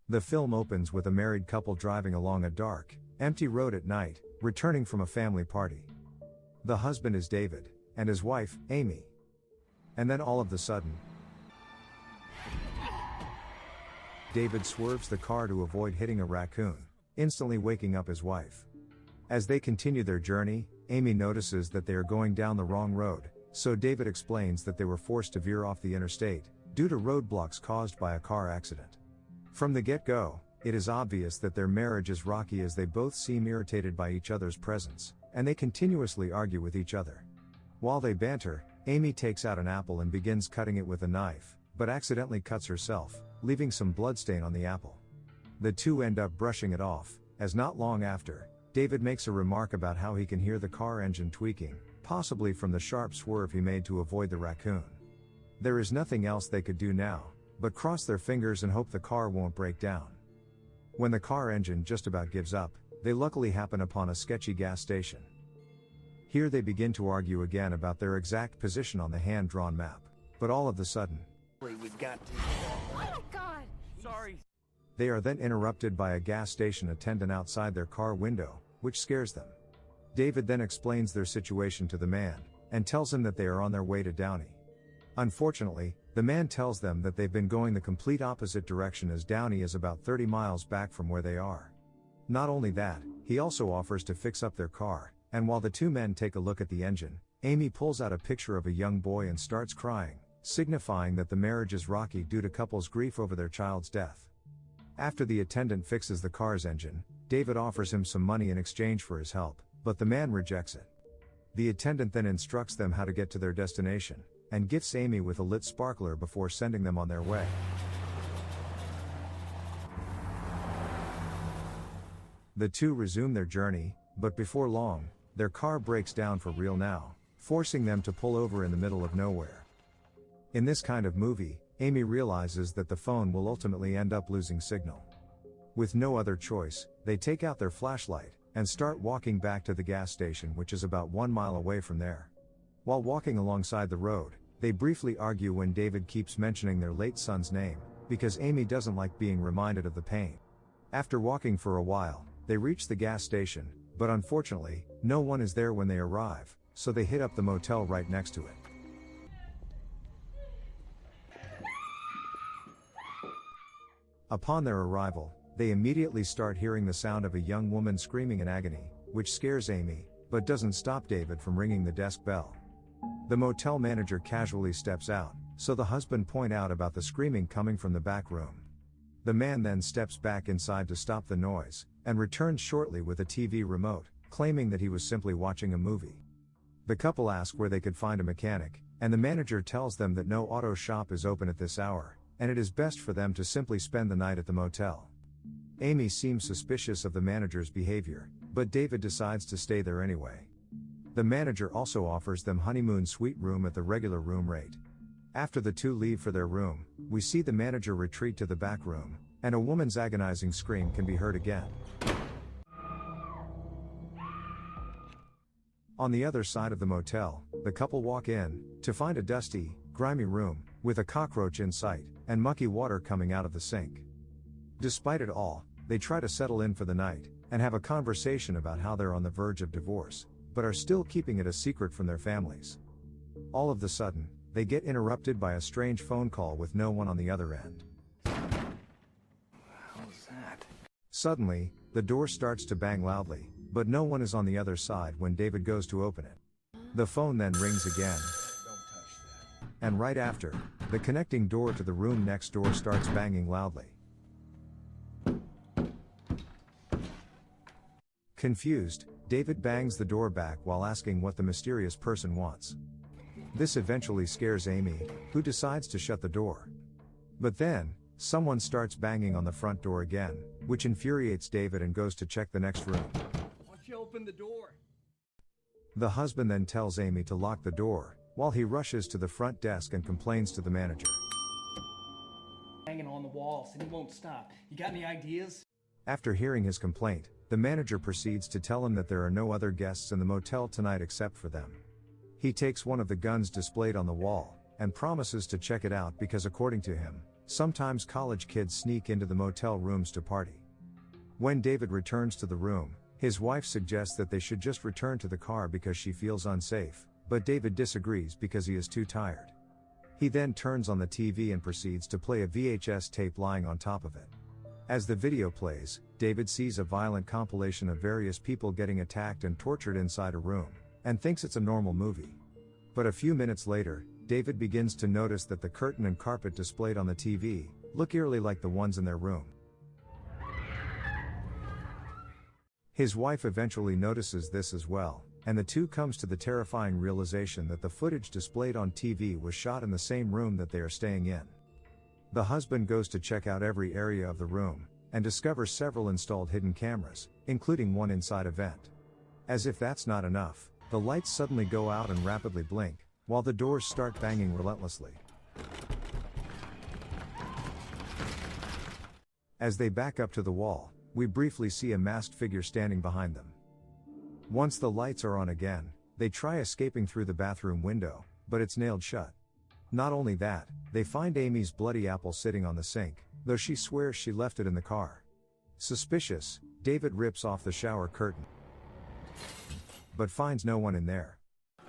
The film opens with a married couple driving along a dark, empty road at night, returning from a family party. The husband is David, and his wife, Amy. And then all of a sudden, David swerves the car to avoid hitting a raccoon, instantly waking up his wife. As they continue their journey, Amy notices that they are going down the wrong road, so David explains that they were forced to veer off the interstate, due to roadblocks caused by a car accident. From the get-go, it is obvious that their marriage is rocky as they both seem irritated by each other's presence, and they continuously argue with each other. While they banter, Amy takes out an apple and begins cutting it with a knife, but accidentally cuts herself, leaving some bloodstain on the apple. The two end up brushing it off, as not long after, David makes a remark about how he can hear the car engine tweaking, possibly from the sharp swerve he made to avoid the raccoon. There is nothing else they could do now, but cross their fingers and hope the car won't break down. When the car engine just about gives up, they luckily happen upon a sketchy gas station. Here they begin to argue again about their exact position on the hand-drawn map, but all of a sudden, We've got to. Oh my God! Sorry. they are then interrupted by a gas station attendant outside their car window, which scares them. David then explains their situation to the man, and tells him that they are on their way to Downey. Unfortunately, the man tells them that they've been going the complete opposite direction as Downey is about 30 miles back from where they are. Not only that, he also offers to fix up their car, and while the two men take a look at the engine, Amy pulls out a picture of a young boy and starts crying, signifying that the marriage is rocky due to couple's grief over their child's death. After the attendant fixes the car's engine, David offers him some money in exchange for his help, but the man rejects it. The attendant then instructs them how to get to their destination, and gifts Amy with a lit sparkler before sending them on their way. The two resume their journey, but before long, their car breaks down for real now, forcing them to pull over in the middle of nowhere. In this kind of movie, Amy realizes that the phone will ultimately end up losing signal. With no other choice, they take out their flashlight, and start walking back to the gas station, which is about 1 mile away from there. While walking alongside the road, they briefly argue when David keeps mentioning their late son's name, because Amy doesn't like being reminded of the pain. After walking for a while, they reach the gas station, but unfortunately, no one is there when they arrive, so they hit up the motel right next to it. Upon their arrival, they immediately start hearing the sound of a young woman screaming in agony, which scares Amy, but doesn't stop David from ringing the desk bell. The motel manager casually steps out, so the husband point out about the screaming coming from the back room. The man then steps back inside to stop the noise, and returns shortly with a TV remote, claiming that he was simply watching a movie. The couple ask where they could find a mechanic, and the manager tells them that no auto shop is open at this hour, and it is best for them to simply spend the night at the motel. Amy seems suspicious of the manager's behavior, but David decides to stay there anyway. The manager also offers them honeymoon suite room at the regular room rate. After the two leave for their room, we see the manager retreat to the back room, and a woman's agonizing scream can be heard again. On the other side of the motel, the couple walk in, to find a dusty, grimy room, with a cockroach in sight, and mucky water coming out of the sink. Despite it all, they try to settle in for the night, and have a conversation about how they're on the verge of divorce, but are still keeping it a secret from their families. All of a sudden, they get interrupted by a strange phone call with no one on the other end. How's that? Suddenly, the door starts to bang loudly, but no one is on the other side when David goes to open it. The phone then rings again. And right after, the connecting door to the room next door starts banging loudly. Confused, David bangs the door back while asking what the mysterious person wants. This eventually scares Amy, who decides to shut the door. But then, someone starts banging on the front door again, which infuriates David and goes to check the next room. Why'd you open the door? The husband then tells Amy to lock the door, while he rushes to the front desk and complains to the manager. Hanging on the walls and he won't stop. You got any ideas? After hearing his complaint, the manager proceeds to tell him that there are no other guests in the motel tonight except for them. He takes one of the guns displayed on the wall, and promises to check it out because according to him, Sometimes college kids sneak into the motel rooms to party. When David returns to the room, his wife suggests that they should just return to the car because she feels unsafe, but David disagrees because he is too tired. He then turns on the TV and proceeds to play a VHS tape lying on top of it. As the video plays, David sees a violent compilation of various people getting attacked and tortured inside a room, and thinks it's a normal movie. But a few minutes later, David begins to notice that the curtain and carpet displayed on the TV look eerily like the ones in their room. His wife eventually notices this as well, and the two comes to the terrifying realization that the footage displayed on TV was shot in the same room that they are staying in. The husband goes to check out every area of the room, and discovers several installed hidden cameras, including one inside a vent. As if that's not enough, the lights suddenly go out and rapidly blink, while the doors start banging relentlessly. As they back up to the wall, we briefly see a masked figure standing behind them. Once the lights are on again, they try escaping through the bathroom window, but it's nailed shut. Not only that, they find Amy's bloody apple sitting on the sink, though she swears she left it in the car. Suspicious, David rips off the shower curtain, but finds no one in there.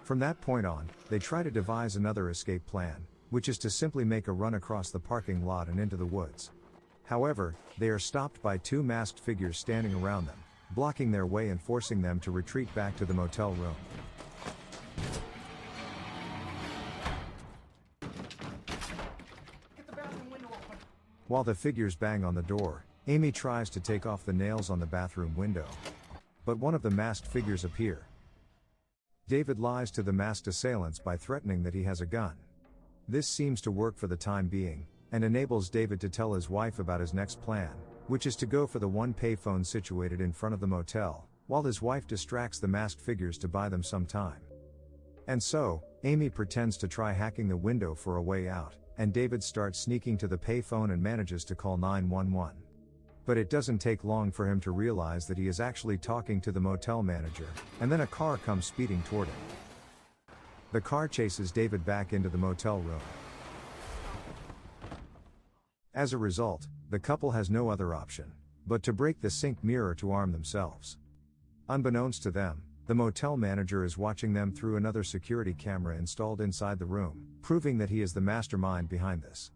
From that point on, they try to devise another escape plan, which is to simply make a run across the parking lot and into the woods. However, they are stopped by two masked figures standing around them, blocking their way and forcing them to retreat back to the motel room. Get the bathroom window open. While the figures bang on the door, Amy tries to take off the nails on the bathroom window, but one of the masked figures appear. David lies to the masked assailants by threatening that he has a gun. This seems to work for the time being, and enables David to tell his wife about his next plan, which is to go for the one payphone situated in front of the motel, while his wife distracts the masked figures to buy them some time. And so, Amy pretends to try hacking the window for a way out, and David starts sneaking to the payphone and manages to call 911. But it doesn't take long for him to realize that he is actually talking to the motel manager, and then a car comes speeding toward him. The car chases David back into the motel room. As a result, the couple has no other option but to break the sink mirror to arm themselves. Unbeknownst to them, the motel manager is watching them through another security camera installed inside the room, proving that he is the mastermind behind this.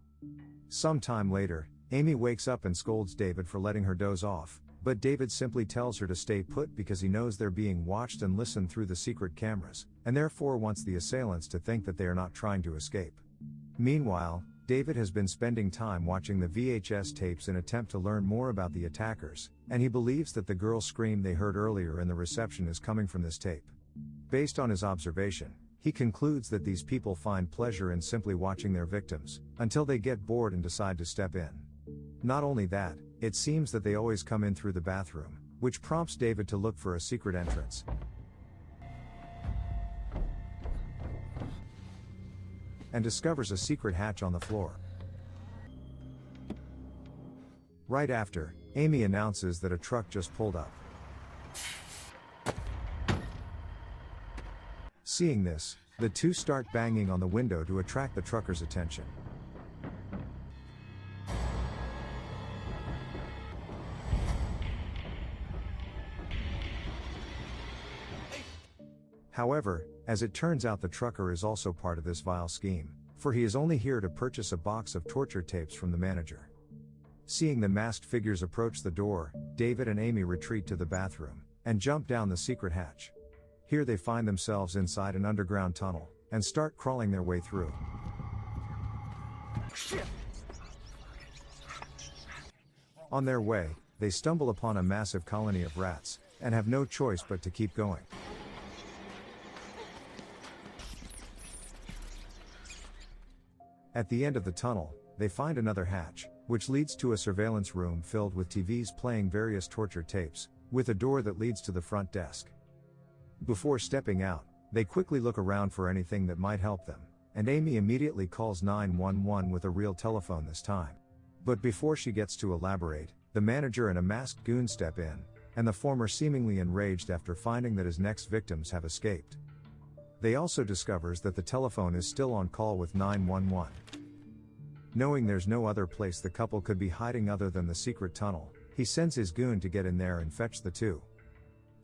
Some time later, Amy wakes up and scolds David for letting her doze off, but David simply tells her to stay put because he knows they're being watched and listened through the secret cameras, and therefore wants the assailants to think that they are not trying to escape. Meanwhile, David has been spending time watching the VHS tapes in an attempt to learn more about the attackers, and he believes that the girl's scream they heard earlier in the reception is coming from this tape. Based on his observation, he concludes that these people find pleasure in simply watching their victims, until they get bored and decide to step in. Not only that, it seems that they always come in through the bathroom, which prompts David to look for a secret entrance. And discovers a secret hatch on the floor. Right after, Amy announces that a truck just pulled up. Seeing this, the two start banging on the window to attract the trucker's attention. However, as it turns out, the trucker is also part of this vile scheme, for he is only here to purchase a box of torture tapes from the manager. Seeing the masked figures approach the door, David and Amy retreat to the bathroom, and jump down the secret hatch. Here they find themselves inside an underground tunnel, and start crawling their way through. Shit. On their way, they stumble upon a massive colony of rats, and have no choice but to keep going. At the end of the tunnel, they find another hatch, which leads to a surveillance room filled with TVs playing various torture tapes, with a door that leads to the front desk. Before stepping out, they quickly look around for anything that might help them, and Amy immediately calls 911 with a real telephone this time. But before she gets to elaborate, the manager and a masked goon step in, and the former seemingly enraged after finding that his next victims have escaped. They also discovers that the telephone is still on call with 911. Knowing there's no other place the couple could be hiding other than the secret tunnel, he sends his goon to get in there and fetch the two.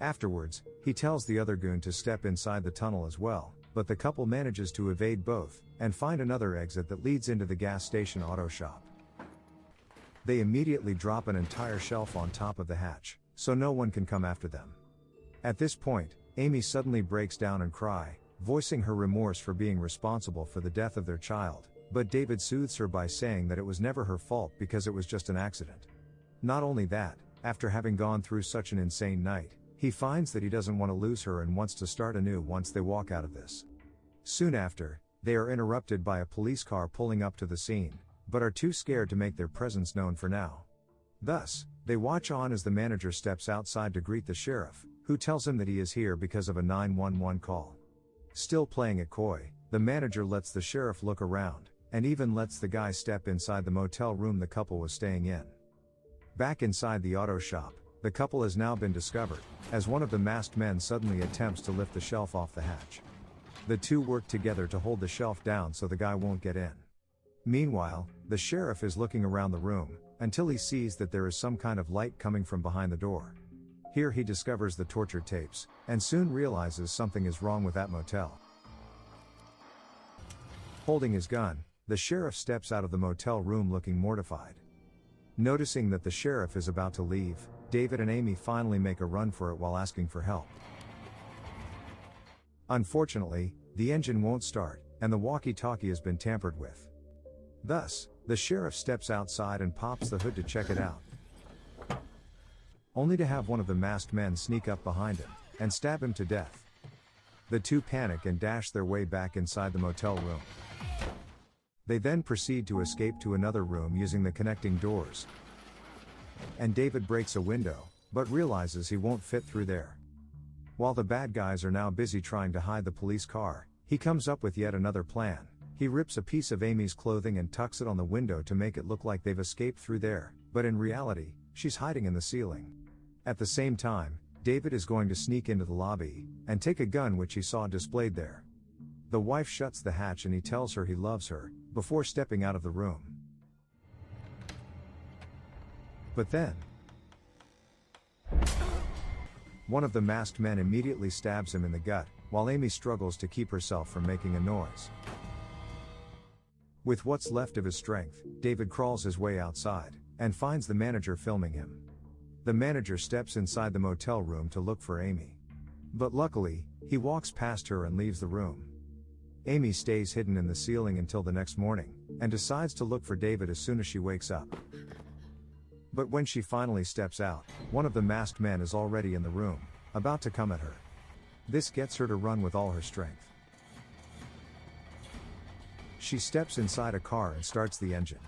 Afterwards, he tells the other goon to step inside the tunnel as well, but the couple manages to evade both, and find another exit that leads into the gas station auto shop. They immediately drop an entire shelf on top of the hatch, so no one can come after them. At this point, Amy suddenly breaks down and cries, voicing her remorse for being responsible for the death of their child, but David soothes her by saying that it was never her fault because it was just an accident. Not only that, after having gone through such an insane night, he finds that he doesn't want to lose her and wants to start anew once they walk out of this. Soon after, they are interrupted by a police car pulling up to the scene, but are too scared to make their presence known for now. Thus, they watch on as the manager steps outside to greet the sheriff, who tells him that he is here because of a 911 call. Still playing it coy, the manager lets the sheriff look around, and even lets the guy step inside the motel room the couple was staying in. Back inside the auto shop, the couple has now been discovered, as one of the masked men suddenly attempts to lift the shelf off the hatch. The two work together to hold the shelf down so the guy won't get in. Meanwhile, the sheriff is looking around the room, until he sees that there is some kind of light coming from behind the door. Here he discovers the torture tapes, and soon realizes something is wrong with that motel. Holding his gun, the sheriff steps out of the motel room looking mortified. Noticing that the sheriff is about to leave, David and Amy finally make a run for it while asking for help. Unfortunately, the engine won't start, and the walkie-talkie has been tampered with. Thus, the sheriff steps outside and pops the hood to check it out, only to have one of the masked men sneak up behind him and stab him to death. The two panic and dash their way back inside the motel room. They then proceed to escape to another room using the connecting doors. And David breaks a window, but realizes he won't fit through there. While the bad guys are now busy trying to hide the police car, he comes up with yet another plan. He rips a piece of Amy's clothing and tucks it on the window to make it look like they've escaped through there, but in reality, she's hiding in the ceiling. At the same time, David is going to sneak into the lobby and take a gun which he saw displayed there. The wife shuts the hatch and he tells her he loves her, before stepping out of the room. But then, one of the masked men immediately stabs him in the gut, while Amy struggles to keep herself from making a noise. With what's left of his strength, David crawls his way outside, and finds the manager filming him. The manager steps inside the motel room to look for Amy. But luckily, he walks past her and leaves the room. Amy stays hidden in the ceiling until the next morning, and decides to look for David as soon as she wakes up. But when she finally steps out, one of the masked men is already in the room, about to come at her. This gets her to run with all her strength. She steps inside a car and starts the engine.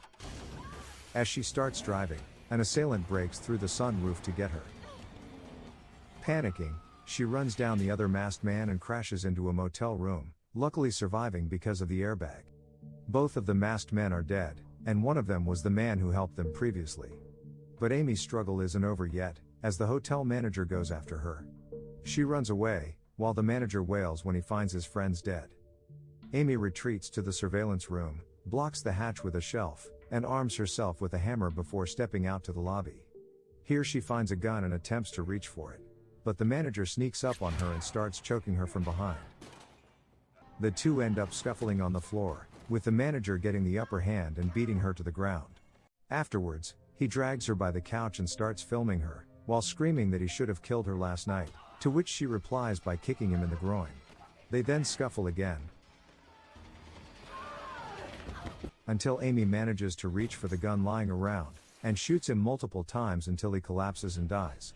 As she starts driving, an assailant breaks through the sunroof to get her. Panicking, she runs down the other masked man and crashes into a motel room, luckily surviving because of the airbag. Both of the masked men are dead, and one of them was the man who helped them previously. But Amy's struggle isn't over yet, as the hotel manager goes after her. She runs away, while the manager wails when he finds his friends dead. Amy retreats to the surveillance room, blocks the hatch with a shelf, and arms herself with a hammer before stepping out to the lobby. Here she finds a gun and attempts to reach for it. But the manager sneaks up on her and starts choking her from behind. The two end up scuffling on the floor, with the manager getting the upper hand and beating her to the ground. Afterwards, he drags her by the couch and starts filming her, while screaming that he should have killed her last night, to which she replies by kicking him in the groin. They then scuffle again, until Amy manages to reach for the gun lying around, and shoots him multiple times until he collapses and dies.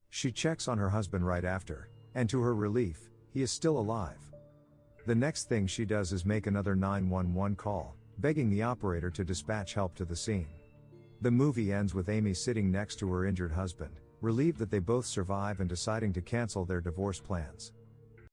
She checks on her husband right after, and to her relief, he is still alive. The next thing she does is make another 911 call, begging the operator to dispatch help to the scene. The movie ends with Amy sitting next to her injured husband, relieved that they both survive and deciding to cancel their divorce plans.